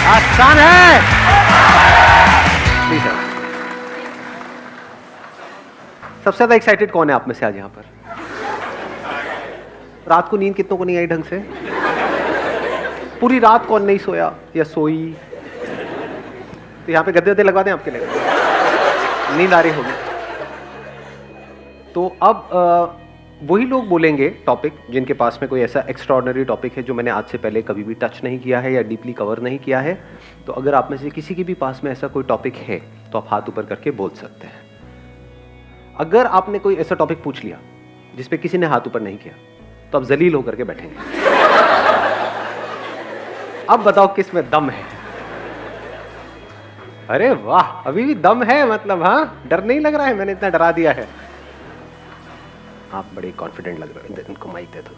आसान है। सबसे ज्यादा एक्साइटेड कौन है आप में से आज यहां पर? रात को नींद कितनों को नहीं आई ढंग से? पूरी रात कौन नहीं सोया या सोई? तो यहां पे गद्दे गद्दे लगवा दें आपके लिए, नींद आ रही होगी। तो अब वही लोग बोलेंगे टॉपिक जिनके पास में कोई ऐसा एक्स्ट्राऑर्डिनरी टॉपिक है जो मैंने आज से पहले कभी भी टच नहीं किया है या डीपली कवर नहीं किया है। तो अगर आप में से किसी के भी पास में ऐसा कोई टॉपिक है तो आप हाथ ऊपर करके बोल सकते हैं। अगर आपने कोई ऐसा टॉपिक पूछ लिया जिस पे किसी ने हाथ ऊपर नहीं किया तो आप जलील होकर के बैठेंगे। अब बताओ किस में दम है? अरे वाह, अभी भी दम है, मतलब हाँ, डर नहीं लग रहा है, मैंने इतना डरा दिया है। आप बड़े कॉन्फिडेंट लग रहे हैं, इनको माइक दे दो।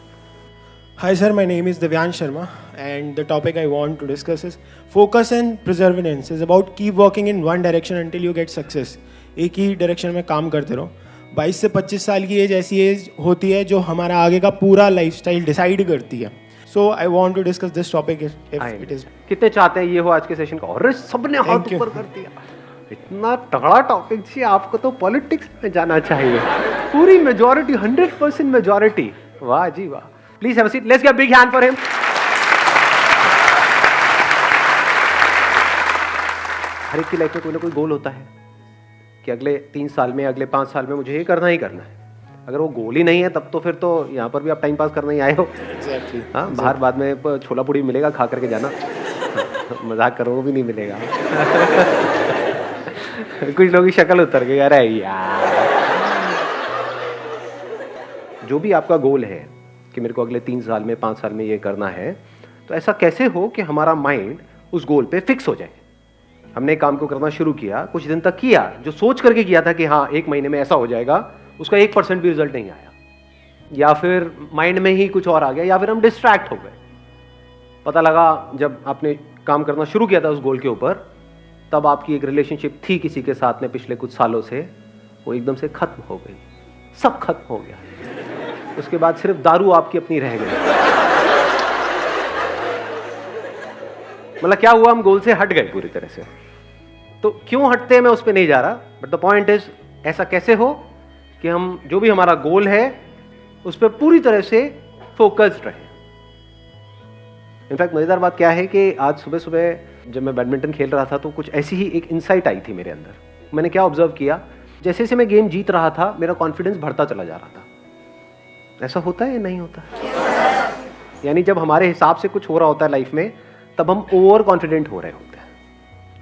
Hi sir, my name is Divyansh Sharma and the topic I want to discuss is focus and perseverance is about keep working in one direction until you get success. एक ही direction में काम करते रहो। 22 से 25 साल की as ऐसी as होती है जो हमारा आगे का पूरा लाइफस्टाइल डिसाइड करती है। So I want to discuss this topic if it is. कितने चाहते हैं ये हो आज के सेशन का? और सबने हाथ ऊपर कर दिया। इतना तगड़ा टॉपिक जी, आपको तो पॉलिटिक्स में जाना चाहिए। पूरी मेजॉरिटी, 100% मेजॉरिटी। वाह जी वाह। Please have a seat, let's give a big hand for him. हर एक की लाइफ में कोई ना कोई गोल होता है कि अगले 3 साल में, अगले 5 साल में मुझे ये करना ही करना है। अगर वो गोल ही नहीं है तब तो फिर तो यहाँ पर भी आप टाइम पास करने ही आए हो। Exactly. हाँ, बाहर बाद में छोला पूड़ी मिलेगा, खा करके जाना। मजाक करो, वो भी नहीं मिलेगा। कुछ लोगों की शक्ल उतर गई, अरे यार। जो भी आपका गोल है कि मेरे को अगले 3 साल में, 5 साल में ये करना है, तो ऐसा कैसे हो कि हमारा माइंड उस गोल पे फिक्स हो जाए। हमने काम को करना शुरू किया, कुछ दिन तक किया, जो सोच करके किया था कि हाँ 1 महीने में ऐसा हो जाएगा, उसका 1% भी रिजल्ट नहीं आया, या फिर माइंड में ही कुछ और आ गया, या फिर हम डिस्ट्रैक्ट हो गए। पता लगा जब आपने काम करना शुरू किया था उस गोल के ऊपर, तब आपकी एक रिलेशनशिप थी किसी के साथ में पिछले कुछ सालों से, वो एकदम से खत्म हो गई, सब खत्म हो गया। उसके बाद सिर्फ दारू आपकी अपनी रह गई। मतलब क्या हुआ, हम गोल से हट गए पूरी तरह से। तो क्यों हटते हैं मैं उस पर नहीं जा रहा, बट द पॉइंट इज ऐसा कैसे हो कि हम जो भी हमारा गोल है उस पर पूरी तरह से फोकस्ड रहे। इनफैक्ट मजेदार बात क्या है कि आज सुबह सुबह जब मैं बैडमिंटन खेल रहा था तो कुछ ऐसी ही एक इंसाइट आई थी मेरे अंदर। मैंने क्या ऑब्जर्व किया, जैसे जैसे मैं गेम जीत रहा था मेरा कॉन्फिडेंस बढ़ता चला जा रहा था। ऐसा होता है या नहीं होता? यानी जब हमारे हिसाब से कुछ हो रहा होता है लाइफ में, तब हम ओवर कॉन्फिडेंट हो रहे होते हैं,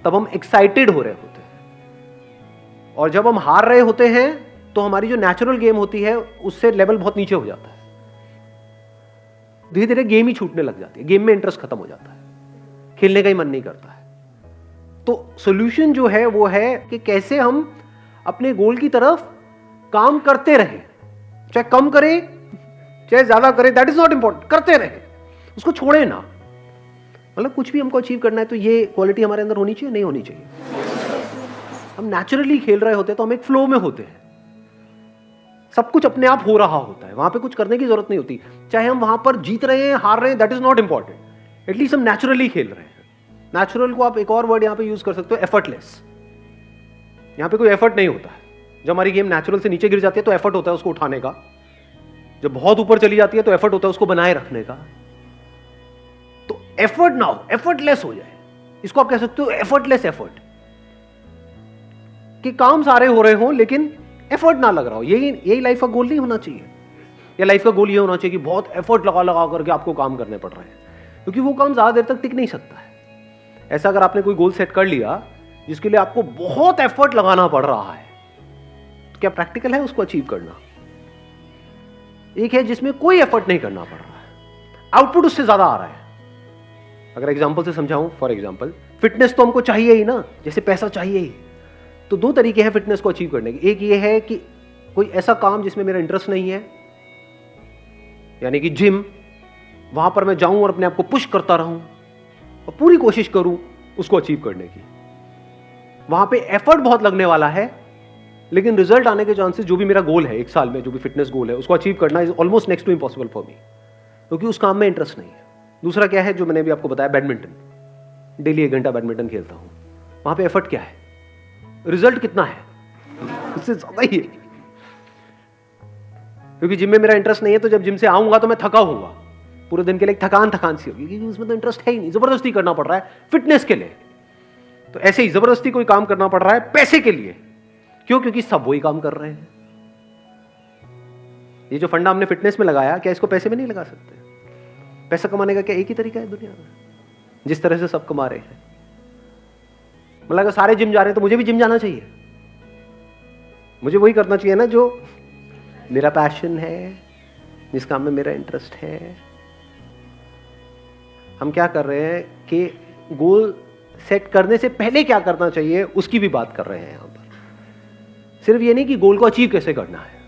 तब हम एक्साइटेड हो रहे होते हैं। और जब हम हार रहे होते हैं तो हमारी जो नेचुरल गेम होती है उससे लेवल बहुत नीचे हो जाता है। धीरे धीरे गेम ही छूटने लग जाती है, गेम में इंटरेस्ट खत्म हो जाता है, खेलने का ही मन नहीं करता है। तो सॉल्यूशन जो है वो है कि कैसे हम अपने गोल की तरफ काम करते रहें, चाहे कम करें चाहे ज्यादा करें, दैट इज नॉट इंपॉर्टेंट, करते रहें, उसको छोड़े ना। मतलब कुछ भी हमको अचीव करना है तो ये क्वालिटी हमारे अंदर होनी चाहिए, नहीं होनी चाहिए? हम नेचुरली खेल रहे होते हैं तो हम एक फ्लो में होते हैं, सब कुछ अपने आप हो रहा होता है, वहां पे कुछ करने की जरूरत नहीं होती। चाहे हम वहां पर जीत रहे हैं, हार रहे हैं, that is not important, at least हम नेचुरली खेल रहे हैं। नेचुरल को आप एक और वर्ड यहां पे यूज कर सकते हो, एफर्टलेस। यहां पे कोई एफर्ट नहीं होता है। जब हमारी गेम नेचुरल से नीचे गिर जाती है तो एफर्ट होता है उसको उठाने का, जब बहुत ऊपर चली जाती है तो एफर्ट होता है उसको बनाए रखने का। तो एफर्ट ना हो, एफर्टलेस हो जाए, इसको आप कह सकते हो एफर्टलेस एफर्ट, कि काम सारे हो रहे हो लेकिन एफर्ट ना लग रहा हो। यही लाइफ का गोल नहीं होना चाहिए। या लाइफ का गोल ये होना चाहिए कि बहुत एफर्ट लगा लगा करके आपको काम करने पड़ रहे हैं, क्योंकि वो काम ज्यादा देर तक टिक नहीं सकता है। ऐसा अगर आपने कोई गोल सेट कर लिया जिसके लिए आपको बहुत एफर्ट लगाना पड़ रहा है, तो क्या प्रैक्टिकल है उसको अचीव करना? एक है जिसमें कोई एफर्ट नहीं करना पड़ रहा है, आउटपुट उससे ज्यादा आ रहा है। अगर एग्जांपल से समझाऊं, फॉर एग्जांपल फिटनेस तो हमको चाहिए ही ना, जैसे पैसा चाहिए ही। तो 2 तरीके हैं फिटनेस को अचीव करने के। एक ये है कि कोई ऐसा काम जिसमें मेरा इंटरेस्ट नहीं है, यानी कि जिम, वहां पर मैं जाऊं और अपने आप को पुश करता रहूं और पूरी कोशिश करूं उसको अचीव करने की। वहां पे एफर्ट बहुत लगने वाला है, लेकिन रिजल्ट आने के चांसेस, जो भी मेरा गोल है 1 साल में, जो भी फिटनेस गोल है, उसको अचीव करना is almost next to impossible for me, क्योंकि उस काम में इंटरेस्ट नहीं है। दूसरा क्या है, जो मैंने अभी आपको बताया, बैडमिंटन। डेली 1 घंटा बैडमिंटन खेलता हूं, वहां पे एफर्ट क्या है, रिजल्ट कितना है, उससे ज्यादा ही है। क्योंकि जिम में मेरा इंटरेस्ट नहीं है, तो जब जिम से आऊंगा तो मैं थका होऊंगा, पूरे दिन के लिए थकान सी होगी, क्योंकि उसमें तो इंटरेस्ट है ही नहीं, जबरदस्ती करना पड़ रहा है फिटनेस के लिए। तो ऐसे ही जबरदस्ती कोई काम करना पड़ रहा है पैसे के लिए। क्यों? क्योंकि सब वही काम कर रहे हैं। ये जो फंडा हमने फिटनेस में लगाया, क्या इसको पैसे में नहीं लगा सकते? पैसा कमाने का क्या एक ही तरीका है दुनिया में, जिस तरह से सब कमा रहे हैं? मतलब अगर सारे जिम जा रहे हैं तो मुझे भी जिम जाना चाहिए, मुझे वही करना चाहिए ना जो मेरा पैशन है, जिस काम में मेरा इंटरेस्ट है। हम क्या कर रहे हैं कि गोल सेट करने से पहले क्या करना चाहिए उसकी भी बात कर रहे हैं यहां पर। सिर्फ ये नहीं कि गोल को अचीव कैसे करना है,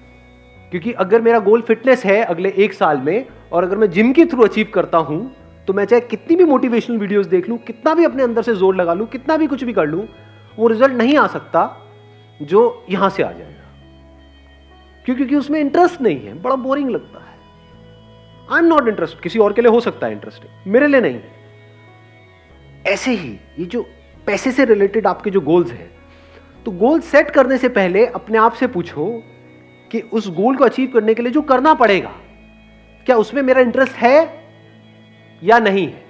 क्योंकि अगर मेरा गोल फिटनेस है अगले 1 साल में, और अगर मैं जिम के थ्रू अचीव करता हूं, तो मैं चाहे कितनी भी मोटिवेशनल वीडियोस देख लूं, कितना भी अपने अंदर से जोर लगा लूं, कितना भी कुछ भी कर लूं, वो रिजल्ट नहीं आ सकता जो यहां से आ जाएगा। क्योंकि उसमें इंटरेस्ट नहीं है, बड़ा बोरिंग लगता है। I am not interested. किसी और के लिए हो सकता है इंटरेस्टिंग, मेरे लिए नहीं। ऐसे ही ये जो पैसे से रिलेटेड आपके जो गोल्स हैं, तो गोल सेट करने से पहले अपने आप से पूछो कि उस गोल को अचीव करने के लिए जो करना पड़ेगा, क्या उसमें मेरा इंटरेस्ट है या नहीं है,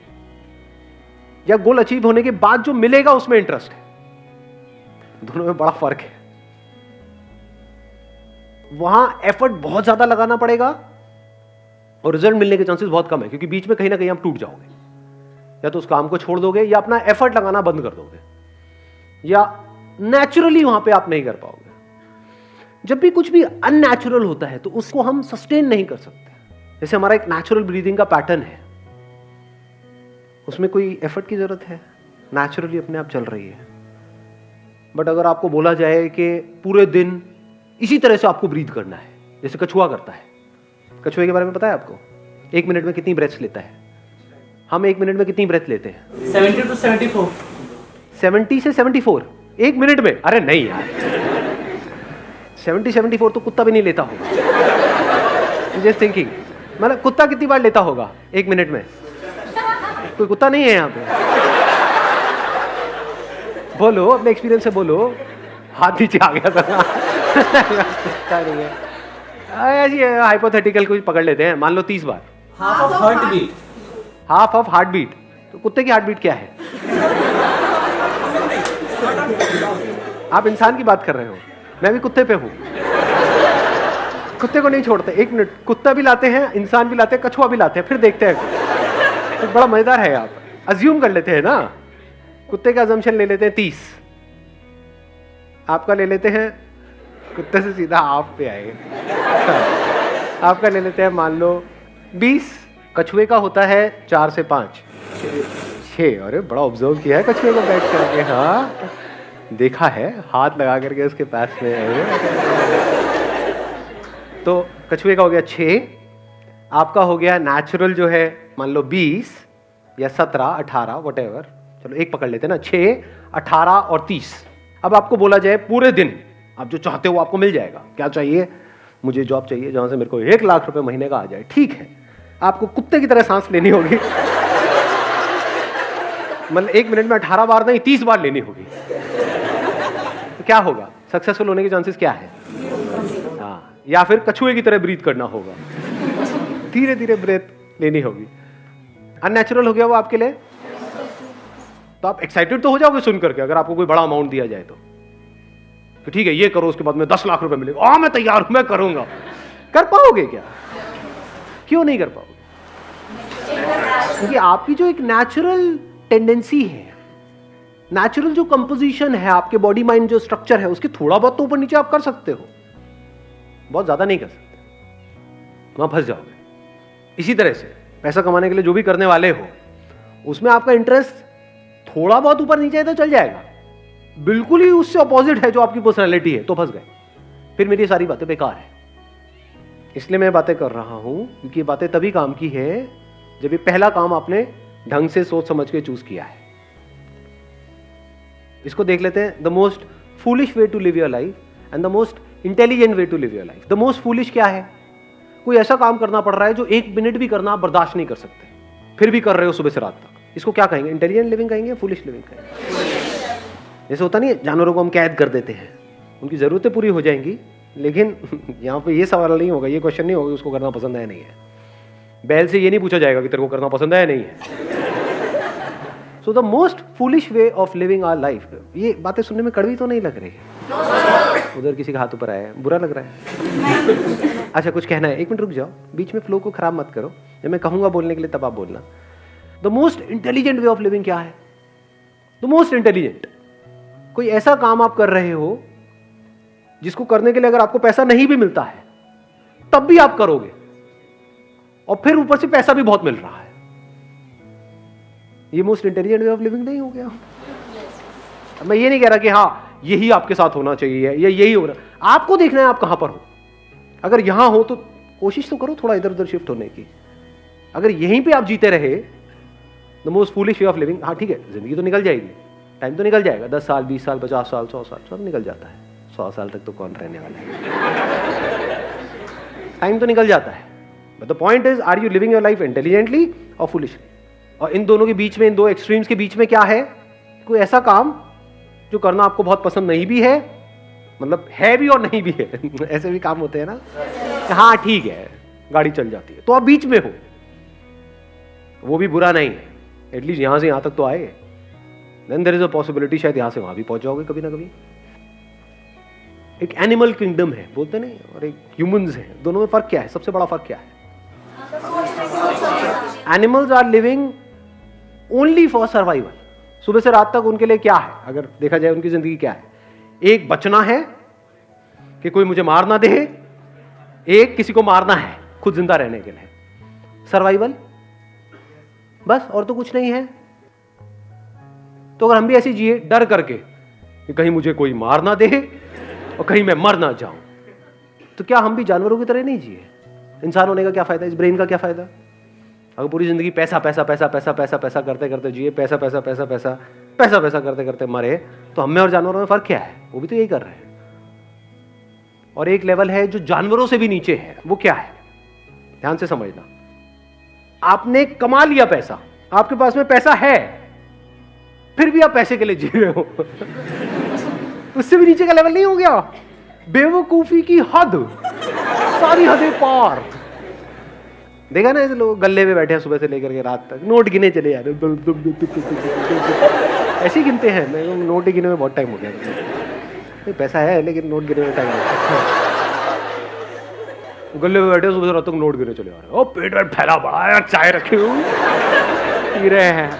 या गोल अचीव होने के बाद जो मिलेगा उसमें इंटरेस्ट है। दोनों में बड़ा फर्क है। वहां एफर्ट बहुत ज्यादा लगाना पड़ेगा और रिजल्ट मिलने के चांसेस बहुत कम है, क्योंकि बीच में कहीं ना कहीं आप टूट जाओगे, या तो उस काम को छोड़ दोगे, या अपना एफर्ट लगाना बंद कर दोगे, या नेचुरली वहां पे आप नहीं कर पाओगे। जब भी कुछ भी अननेचुरल होता है तो उसको हम सस्टेन नहीं कर सकते। जैसे हमारा एक नेचुरल ब्रीदिंग का पैटर्न है, उसमें कोई एफर्ट की जरूरत है, नेचुरली अपने आप चल रही है। बट अगर आपको बोला जाए कि पूरे दिन इसी तरह से आपको ब्रीथ करना है, जैसे कछुआ करता है। कछुए के बारे में पता है आपको? 1 मिनट में कितनी ब्रेथ्स लेता है? हम 1 मिनट में कितनी ब्रेथ लेते हैं? 70 to 74। 70 से 74 1 मिनट में? अरे नहीं यार, 70-74 तो कुत्ता भी नहीं लेता होगा। जस्ट थिंकिंग, मतलब कुत्ता कितनी बार लेता होगा 1 मिनट में? कोई कुत्ता नहीं है यहाँ पे? बोलो, अपने एक्सपीरियंस से बोलो। हाथ नीचे आ गया था। कुत्ता नहीं है, ऐसी हाइपोथेटिकल कुछ पकड़ लेते हैं। मान लो 30 बार। Half of heart beat. Half of heart beat? तो कुत्ते की हार्ट बीट क्या है? आप इंसान की बात कर रहे हो, मैं भी कुत्ते पे हूं। कुत्ते को नहीं छोड़ते 1 मिनट। कुत्ता भी लाते हैं, इंसान भी लाते हैं, कछुआ भी लाते हैं, फिर देखते हैं। तो बड़ा मजेदार है। आप अज्यूम कर लेते हैं ना, कुत्ते का अजम्पशन ले लेते हैं 30, आपका ले लेते हैं, कुत्ते से सीधा आप पे आए, आपका ले लेते हैं मान लो 20, कछुए का होता है 4 से 5, 6। अरे बड़ा ऑब्जर्व किया है कछुए को बैठ करके। हाँ, देखा है, हाथ लगा करके उसके पास में। तो कछुए का हो गया 6, आपका हो गया नेचुरल जो है मान लो 20 या 17, 18, व्हाटएवर, चलो एक पकड़ लेते हैं ना, 6, 18 और 30। अब आपको बोला जाए पूरे दिन आप जो चाहते हो आपको मिल जाएगा। क्या चाहिए? मुझे जॉब चाहिए जहां से मेरे को 1 लाख रुपए महीने का आ जाए। ठीक है, आपको कुत्ते की तरह सांस लेनी होगी। मतलब 1 मिनट में 18 बार नहीं, 30 बार लेनी होगी। तो क्या होगा? सक्सेसफुल होने के चांसेस क्या है? हाँ, या फिर कछुए की तरह ब्रीथ करना होगा, धीरे धीरे ब्रेथ लेनी होगी। अननेचुरल हो गया वो आपके लिए? तो आप एक्साइटेड तो हो जाओगे सुन करके, अगर आपको कोई बड़ा अमाउंट दिया जाए तो ठीक है ये करो, उसके बाद में 10 लाख रुपए मिलेगा, मैं तैयार हूं, मैं करूंगा। कर पाओगे क्या? क्यों नहीं कर पाओगे? क्योंकि आपकी जो एक नेचुरल टेंडेंसी है, नेचुरल जो कंपोजिशन है, आपके बॉडी माइंड जो स्ट्रक्चर है, उसके थोड़ा बहुत तो ऊपर नीचे आप कर सकते हो, बहुत ज्यादा नहीं कर सकते, वहां फंस जाओगे। इसी तरह से पैसा कमाने के लिए जो भी करने वाले हो, उसमें आपका इंटरेस्ट थोड़ा बहुत ऊपर नीचे है तो चल जाएगा, बिल्कुल ही उससे अपोजिट है जो आपकी पर्सनैलिटी है तो फंस गए, फिर मेरी सारी बातें बेकार है। इसलिए मैं बातें कर रहा हूं क्योंकि ये बातें तभी काम की है जब ये पहला काम आपने ढंग से सोच समझ के चूज किया है। इसको देख लेते हैं, the most foolish way to live your life and the most intelligent way to live your life. The most foolish क्या है? कोई ऐसा काम करना पड़ रहा है जो 1 मिनट भी करना आप बर्दाश्त नहीं कर सकते, फिर भी कर रहे हो सुबह से रात तक। इसको क्या कहेंगे? इंटेलिजेंट लिविंग कहेंगे, फूलिश लिविंग कहेंगे? जैसे होता नहीं है, जानवरों को हम कैद कर देते हैं, उनकी जरूरतें पूरी हो जाएंगी, लेकिन यहाँ पे ये सवाल नहीं होगा, ये क्वेश्चन नहीं होगा उसको करना पसंद है नहीं है। बैल से ये नहीं पूछा जाएगा कि तेरे को करना पसंद है नहीं है। So the most foolish way of living our life. ये बातें सुनने में कड़वी तो नहीं लग रही है? उधर किसी का हाथ ऊपर आया है, बुरा लग रहा है? अच्छा, कुछ कहना है? 1 मिनट रुक जाओ, बीच में फ्लो को खराब मत करो। जब मैं कहूंगा बोलने के लिए तब आप बोलना। The most intelligent way of living क्या है? द मोस्ट इंटेलिजेंट, कोई ऐसा काम आप कर रहे हो जिसको करने के लिए अगर आपको पैसा नहीं भी मिलता है तब भी आप करोगे, और फिर ऊपर से पैसा भी बहुत मिल रहा है। ये most intelligent way of living नहीं हो गया? मैं ये नहीं कह रहा कि हाँ यही आपके साथ होना चाहिए या यही हो रहा। आपको देखना है आप कहां पर हो। अगर यहां हो तो कोशिश तो करो थोड़ा इधर उधर शिफ्ट होने की। अगर यहीं पे आप जीते रहे, the most foolish way of living, हाँ ठीक है, जिंदगी तो निकल जाएगी, टाइम तो निकल जाएगा, 10 साल 20 साल 50 साल 100 साल सब निकल जाता है। 100 साल तक तो कौन रहने वाला है? टाइम तो निकल जाता है, but the point is, are you living your life intelligently और फुलिशली? और इन दोनों के बीच में, इन दो एक्सट्रीम्स के बीच में क्या है? कोई ऐसा काम जो करना आपको बहुत पसंद नहीं भी है, मतलब है भी और नहीं भी है। ऐसे भी काम होते हैं ना, हाँ ठीक है गाड़ी चल जाती है, तो आप बीच में हो, वो भी बुरा नहीं है, एटलीस्ट यहां से यहां तक तो आए। Then there is a possibility शायद यहां से वहां भी पहुंच जाओगे कभी ना कभी। एक एनिमल किंगडम है बोलते नहीं, और एक ह्यूमंस है, दोनों में फर्क क्या है? सबसे बड़ा फर्क क्या है? Animals are living only for survival. सुबह से रात तक उनके लिए क्या है? अगर देखा जाए उनकी जिंदगी क्या है? एक बचना है कि कोई मुझे मार ना दे, एक किसी को मारना है खुद जिंदा रहने के लिए, सर्वाइवल बस, और तो कुछ नहीं है। तो अगर हम भी ऐसे जिए डर करके कि कहीं मुझे कोई मार ना दे और कहीं मैं मर ना जाऊं, तो क्या हम भी जानवरों की तरह नहीं जिए? इंसान होने का क्या फायदा? इस ब्रेन का क्या फायदा? अगर पूरी जिंदगी पैसा पैसा पैसा पैसा पैसा पैसा करते करते जिए, पैसा पैसा पैसा पैसा पैसा पैसा करते करते मरे, तो हमें और जानवरों में फर्क क्या है? वो भी तो यही कर रहे हैं। और एक लेवल है जो जानवरों से भी नीचे है, वो क्या है? ध्यान से समझना। आपने कमा लिया पैसा, आपके पास में पैसा है, फिर भी आप पैसे के लिए जी रहे हो। उससे भी नीचे का लेवल नहीं हो गया? बेवकूफी की हद, सारी हदें पार। देखा ना ऐसे लोग गल्ले में बैठे हैं सुबह से लेकर के रात तक, नोट गिने चले जा रहे, ऐसे ही गिनते हैं। मैं नोट गिने में बहुत टाइम हो गया, पैसा है लेकिन नोट गिने में टाइम हो गया। गले में बैठे सुबह से रात तक नोट गिने चले आ रहे हैं। ओ पेट वेट फैला पड़ा है, चाय रखे हुए पी रहे हैं,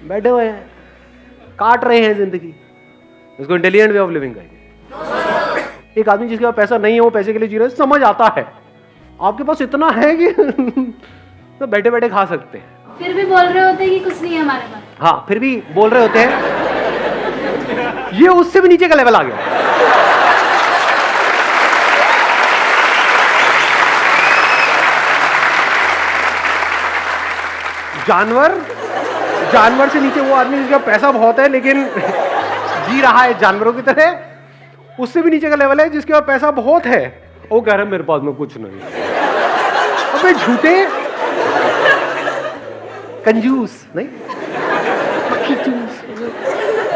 बैठे हुए हैं, काट रहे हैं जिंदगी। इसको इंटेलिजेंट वे ऑफ लिविंग कहेंगे। एक आदमी जिसके पास पैसा नहीं है, वो पैसे के लिए जी रहे, समझ आता है। आपके पास इतना है कि तो बैठे बैठे खा सकते हैं, फिर भी बोल रहे होते हैं कि कुछ नहीं है हमारे पास। हाँ, फिर भी बोल रहे होते हैं। ये उससे भी नीचे का लेवल आ गया। जानवर से नीचे वो आदमी जिसका पैसा बहुत है लेकिन जी रहा है जानवरों की तरह। उससे भी नीचे का लेवल है जिसके पास पैसा बहुत है, वो कह रहा है मेरे पास में कुछ नहीं। अबे झूठे कंजूस नहीं, मक्खी चूस,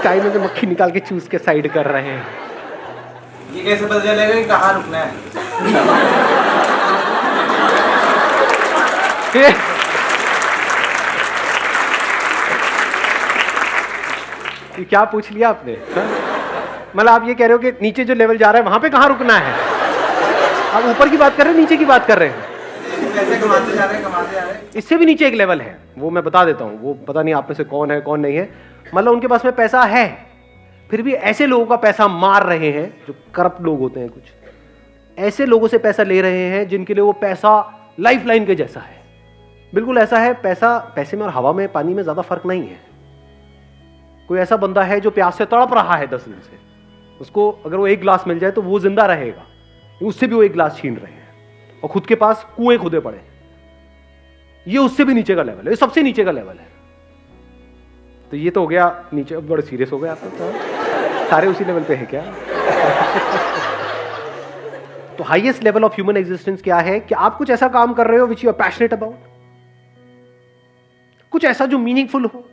चाय में से मक्खी निकाल के चूस के साइड कर रहे हैं। ये कैसे पता चलेगा कि कहाँ रुकना है? ये क्या पूछ लिया आपने? मतलब आप ये कह रहे हो कि नीचे जो लेवल जा रहा है वहां पे कहाँ रुकना है? आप ऊपर की बात कर रहे हैं, नीचे की बात कर रहे हैं? पैसे कमाते जा रहे हैं। इससे भी नीचे एक लेवल है, वो मैं बता देता हूँ। वो पता नहीं आप में से कौन है कौन नहीं है। मतलब उनके पास में पैसा है, फिर भी ऐसे लोगों का पैसा मार रहे हैं जो करप्ट लोग होते हैं। कुछ ऐसे लोगों से पैसा ले रहे हैं जिनके लिए वो पैसा लाइफ लाइन के जैसा है। बिल्कुल ऐसा है, पैसे में और हवा में, पानी में ज्यादा फर्क नहीं है। कोई ऐसा बंदा है जो प्यास से तड़प रहा है 10 दिन से, उसको अगर वो 1 गिलास मिल जाए तो वो जिंदा रहेगा, उससे भी वो 1 गिलास छीन रहे हैं और खुद के पास कुएं खुदे पड़े। ये उससे भी नीचे का लेवल है, ये सबसे नीचे का लेवल है। तो ये तो हो गया नीचे। बड़े सीरियस हो गए आप तो, सारे उसी लेवल पे है क्या? तो highest level of human existence क्या है कि आप कुछ ऐसा काम कर रहे हो which you are passionate about, कुछ ऐसा जो मीनिंगफुल हो,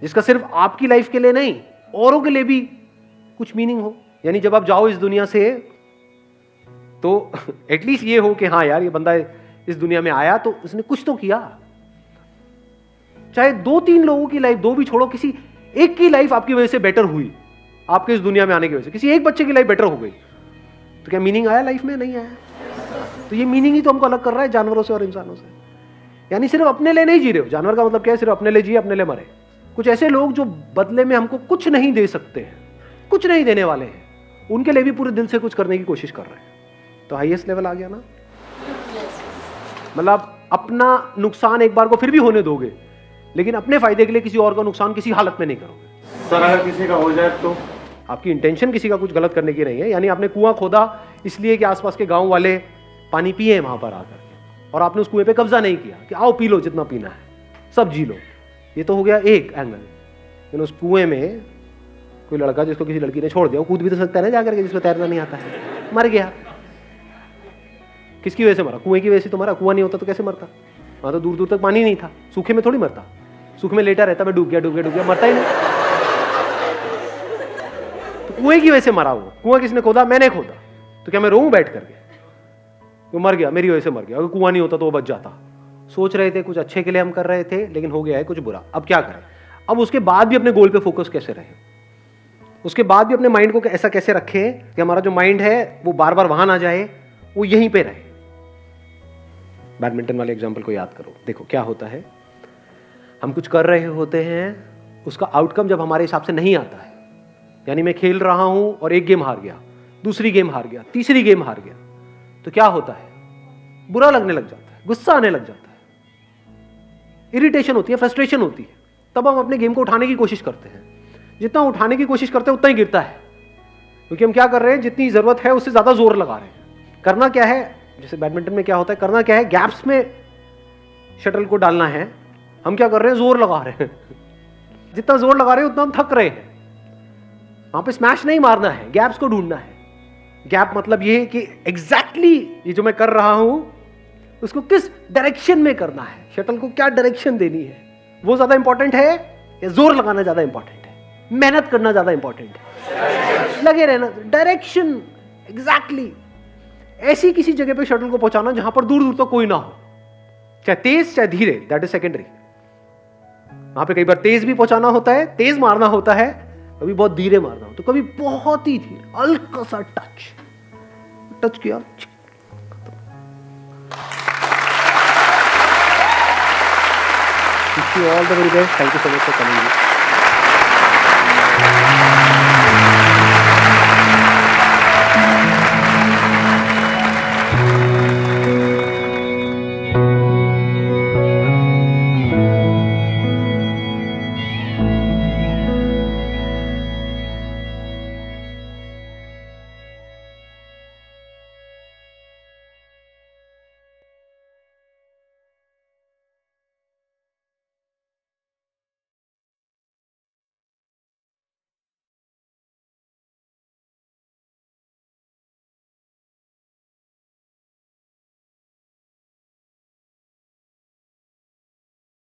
जिसका सिर्फ आपकी लाइफ के लिए नहीं औरों के लिए भी कुछ मीनिंग हो। यानी जब आप जाओ इस दुनिया से तो एटलीस्ट ये हो कि हाँ यार ये बंदा इस दुनिया में आया तो उसने कुछ तो किया। चाहे 2-3 लोगों की लाइफ, 2 भी छोड़ो, किसी एक की लाइफ आपकी वजह से बेटर हुई, आपके इस दुनिया में आने की वजह से किसी एक बच्चे की लाइफ बेटर हो गई, तो क्या मीनिंग आया लाइफ में? नहीं आया। तो ये मीनिंग ही तो हमको अलग कर रहा है जानवरों से और इंसानों से। यानी सिर्फ अपने लिए नहीं जी रहे हो। जानवर का मतलब क्या है? सिर्फ अपने लिए जिए, अपने लिए मरे। कुछ ऐसे लोग जो बदले में हमको कुछ नहीं दे सकते हैं, कुछ नहीं देने वाले हैं, उनके लिए भी पूरे दिल से कुछ करने की कोशिश कर रहे हैं। तो हाईएस्ट लेवल आ गया ना। मतलब अपना नुकसान एक बार को फिर भी होने दोगे, लेकिन अपने फायदे के लिए किसी और का नुकसान किसी हालत में नहीं करोगे। सर अगर किसी का हो जाए तो? आपकी इंटेंशन किसी का कुछ गलत करने की नहीं है। यानी आपने कुआं खोदा इसलिए कि आसपास के गांव वाले पानी पिए वहां पर आकर के, और आपने उस कुएं पे कब्जा नहीं किया कि आओ पी लो जितना पीना है, सब जी लो। ये तो हो गया एक एंगल। लेकिन उस कुएं में कोई लड़का जिसको किसी लड़की ने छोड़ दिया, वो कूद भी तो सकता है ना जाकर के, जिसको तैरना नहीं आता है, मर गया। किसकी वजह से मरा? कुएं की वजह से तो मरा। कुआं नहीं होता तो कैसे मरता? वहां तो दूर दूर तक पानी नहीं था। सूखे में थोड़ी मरता, सूखे में लेटा रहता, मैं डूब गया डूब गया डूब गया, मरता ही नहीं। तो कुएं की वजह से मरा वो। कुआं किसने खोदा? मैंने खोदा। तो क्या मैं रोऊं बैठ करके? वो मर गया, मेरी वजह से मर गया। अगर कुआं नहीं होता तो वो बच जाता। सोच रहे थे कुछ अच्छे के लिए हम कर रहे थे, लेकिन हो गया है कुछ बुरा। अब क्या करें? अब उसके बाद भी अपने गोल पे फोकस कैसे रहे? उसके बाद भी अपने माइंड को ऐसा कैसे रखें कि हमारा जो माइंड है वो बार बार वहां ना जाए, वो यहीं पे रहे। बैडमिंटन वाले एग्जाम्पल को याद करो। देखो क्या होता है, हम कुछ कर रहे होते हैं, उसका आउटकम जब हमारे हिसाब से नहीं आता है, यानी मैं खेल रहा हूं और एक गेम हार गया, दूसरी गेम हार गया, तीसरी गेम हार गया, तो क्या होता है? बुरा लगने लग जाता है, गुस्सा आने लग जाता है, इरिटेशन होती है, फ्रस्ट्रेशन होती है। तब हम अपने गेम को उठाने की कोशिश करते हैं। जितना उठाने की कोशिश करते हैं उतना ही गिरता है, क्योंकि हम क्या कर रहे हैं, जितनी जरूरत है उससे ज्यादा जोर लगा रहे हैं। करना क्या है, जैसे बैडमिंटन में क्या होता है, करना क्या है, गैप्स में शटल को डालना है। हम क्या कर रहे हैं, जोर लगा रहे हैं। जितना जोर लगा रहे हैं उतना हम थक रहे हैं। वहां पे स्मैश नहीं मारना है, गैप्स को ढूंढना है। गैप मतलब ये है कि एग्जैक्टली ये जो मैं कर रहा हूं उसको किस डायरेक्शन में करना है, शटल को क्या डायरेक्शन देनी है, वो ज्यादा इंपॉर्टेंट है या जोर लगाना ज्यादा इंपॉर्टेंट है, मेहनत करना ज्यादा इंपॉर्टेंट है, लगे रहना, डायरेक्शन एग्जैक्टली ऐसी किसी जगह पे शटल को पहुंचाना जहां पर दूर दूर तक कोई ना हो, चाहे तेज चाहे धीरे, दैट इज सेकेंडरी। वहां पे कई बार तेज भी पहुंचाना होता है, तेज मारना होता है, कभी बहुत धीरे मारना होता है, कभी बहुत ही धीरे, हल्का सा टच किया। Wish you all the very best. Thank you so much for coming.